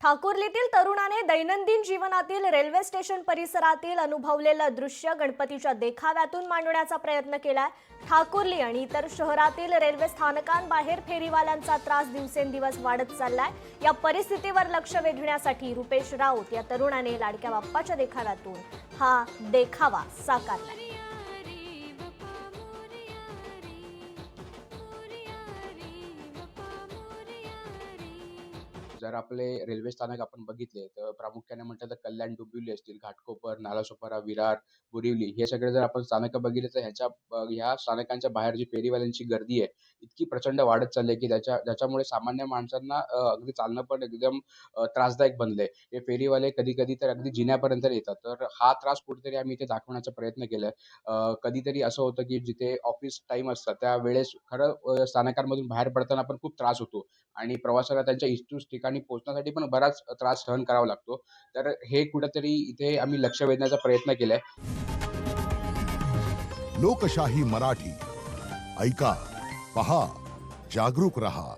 ठाकुर्लीतील तरुणाने दैनंदिन जीवनातील रेल्वे स्टेशन परिसरातील अनुभवलेलं दृश्य गणपतीच्या देखाव्यातून मांडण्याचा प्रयत्न केलाय। ठाकुर्ली आणि इतर शहरातील रेल्वे स्थानकांबाहेर फेरीवाल्यांचा त्रास दिवसेंदिवस वाढत चाललाय। या परिस्थितीवर लक्ष वेधण्यासाठी रुपेश राऊत या तरुणाने लाडक्या बाप्पाच्या देखाव्यातून हा देखावा साकारलाय। जर आपले रेल्वे स्थानक आपण बघितले तर प्रामुख्याने म्हटलं तर कल्याण, डोंबिवली असतील, घाटकोपर, नालासोपारा, विरार, बोरिवली हे सगळे जर आपण स्थानकं बघितले तर ह्या स्थानकांच्या बाहेर जी फेरीवाल्यांची गर्दी आहे इतकी प्रचंड वाढत चालली आहे की ज्याच्यामुळे सामान्य माणसांना अगदी चालणं पण एकदम त्रासदायक बनलंय। हे फेरीवाले कधी-कधी तर अगदी जिन्यापर्यंत येतात। तर हा त्रास कुठेतरी आम्ही इथे दाखवण्याचा प्रयत्न केलाय। कधीतरी असं होतं की जिथे ऑफिस टाईम असतात त्यावेळेस खरं स्थानकांमधून बाहेर पडताना पण खूप त्रास होतो आणि प्रवाशांना त्यांच्या इष्ट ठिकाणी पोहोचण्यासाठी पण बराच त्रास सहन करावा लागतो। तर हे कुठेतरी इथे आम्ही लक्ष वेधण्याचा प्रयत्न केलाय। लोकशाही मराठी ऐका, पहा, जागरूक रहा।